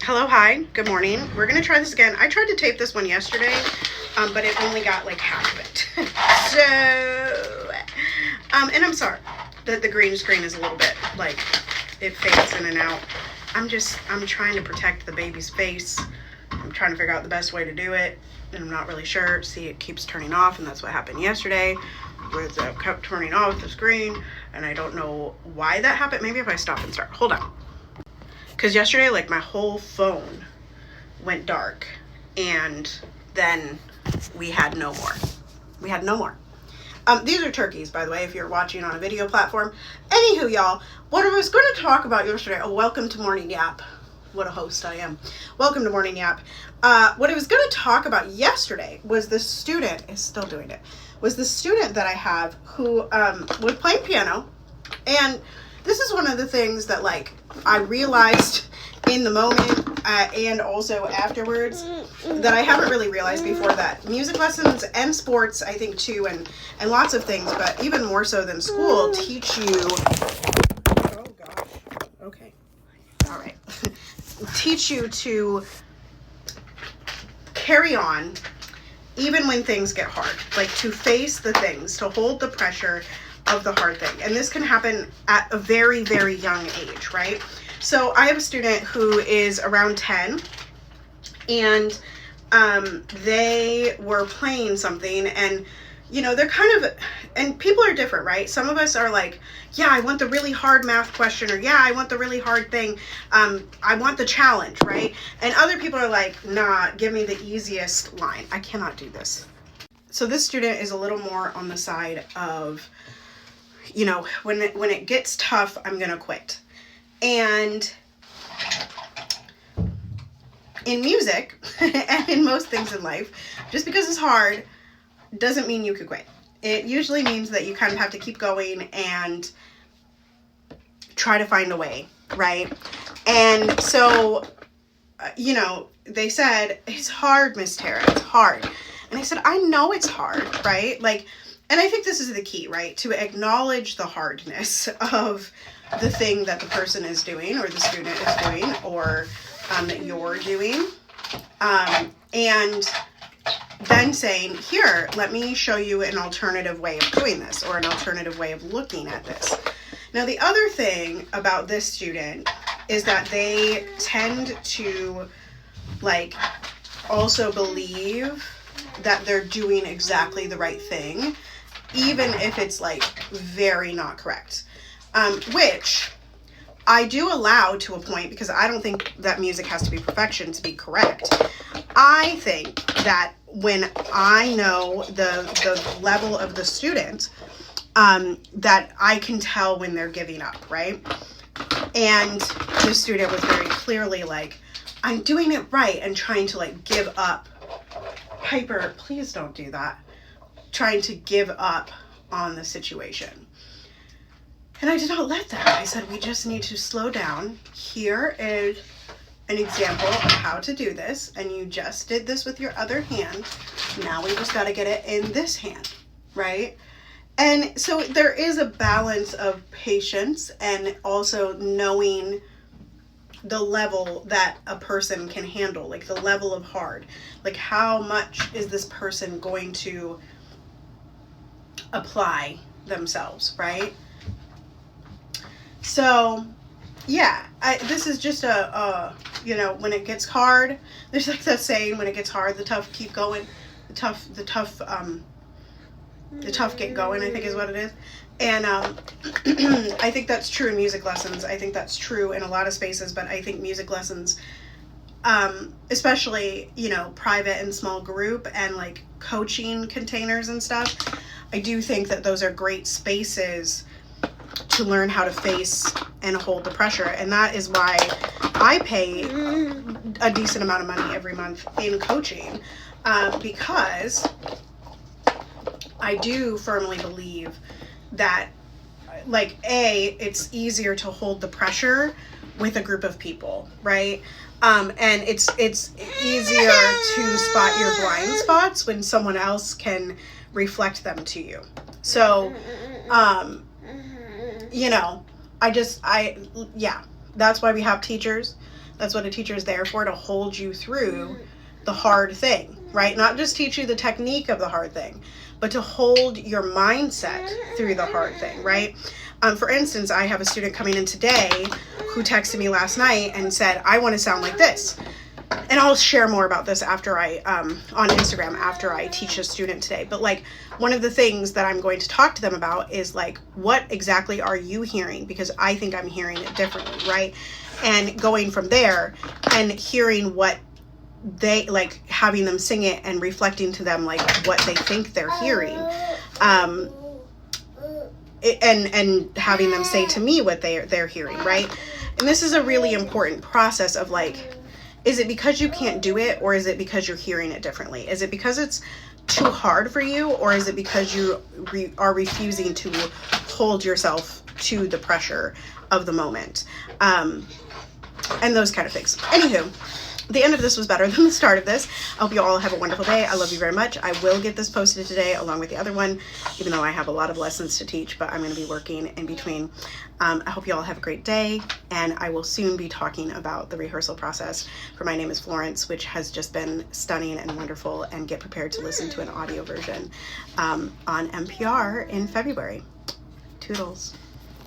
Hello, hi, good morning. We're gonna try this again. I tried to tape this one yesterday, but it only got like half of it. And I'm sorry that the green screen is a little bit like it fades in and out. I'm trying to protect the baby's face. I'm trying to figure out the best way to do it, and I'm not really sure. See, it keeps turning off, and that's what happened yesterday. With kept turning off the screen, and I don't know why that happened. Maybe if I stop and start. Hold on. Because yesterday, like, my whole phone went dark, and then we had no more. These are turkeys, by the way, if you're watching on a video platform. Anywho, y'all, what I was going to talk about yesterday, welcome to Morning YAP. What a host I am. Welcome to Morning YAP. What I was going to talk about yesterday was the student, is still doing it, was the student that I have who was playing piano. And this is one of the things that, like, I realized in the moment and also afterwards that I haven't really realized before, that music lessons and sports, I think, too, and lots of things, but even more so than school, teach you... Oh, gosh. Okay. All right. Teach you to carry on even when things get hard, like to face the things, to hold the pressure of the hard thing. And this can happen at a very, very young age, right? So I have a student who is around 10, and they were playing something, and you know, they're kind of, and people are different, right? Some of us are like, yeah, I want the really hard math question, or yeah, I want the really hard thing. I want the challenge, right? And other people are like, nah, give me the easiest line. I cannot do this. So this student is a little more on the side of, you know, when it gets tough, I'm going to quit. And in music and in most things in life, just because it's hard doesn't mean you could quit. It usually means that you kind of have to keep going and try to find a way, right? And so, you know, they said, it's hard, Miss Tara, it's hard. And I said, I know it's hard, right? Like, and I think this is the key, right? To acknowledge the hardness of the thing that the person is doing, or the student is doing, or that you're doing. And then saying, here, let me show you an alternative way of doing this, or an alternative way of looking at this. Now, the other thing about this student is that they tend to, like, also believe that they're doing exactly the right thing, even if it's, like, very not correct. Which I do allow to a point, because I don't think that music has to be perfection to be correct. I think that when I know the level of the student, that I can tell when they're giving up, right? And the student was very clearly like, I'm doing it right, and trying to, like, give up. Piper, please don't do that. Trying to give up on the situation. And I did not let that. I said, we just need to slow down. Here is an example of how to do this, and you just did this with your other hand. Now we just got to get it in this hand, right? And so there is a balance of patience and also knowing the level that a person can handle, like the level of hard. Like, how much is this person going to apply themselves, right? So, yeah, this is just you know, when it gets hard, there's like that saying, when it gets hard, the tough keep going. The tough get going, I think is what it is. And I think that's true in music lessons. I think that's true in a lot of spaces, but I think music lessons, especially, you know, private and small group and like coaching containers and stuff, I do think that those are great spaces to learn how to face and hold the pressure. And that is why I pay a decent amount of money every month in coaching, because I do firmly believe that, like, it's easier to hold the pressure with a group of people, right? And it's easier to spot your blind spots when someone else can reflect them to you. So, you know, yeah, that's why we have teachers. That's what a teacher is there for, to hold you through the hard thing, right? Not just teach you the technique of the hard thing, but to hold your mindset through the hard thing, right? For instance, I have a student coming in today who texted me last night and said, I want to sound like this. And I'll share more about this after I, on Instagram, after I teach a student today. But like, one of the things that I'm going to talk to them about is like, what exactly are you hearing? Because I think I'm hearing it differently, right? And going from there and hearing what they, like, having them sing it and reflecting to them like what they think they're hearing. And having them say to me what they're hearing, right? And this is a really important process of like, is it because you can't do it, or is it because you're hearing it differently? Is it because it's too hard for you, or is it because you are refusing to hold yourself to the pressure of the moment? And those kind of things. Anywho, the end of this was better than the start of this. I hope you all have a wonderful day. I love you very much. I will get this posted today along with the other one, even though I have a lot of lessons to teach, but I'm going to be working in between. I hope you all have a great day, and I will soon be talking about the rehearsal process for My Name is Florence, which has just been stunning and wonderful, and get prepared to listen to an audio version on NPR in February. Toodles.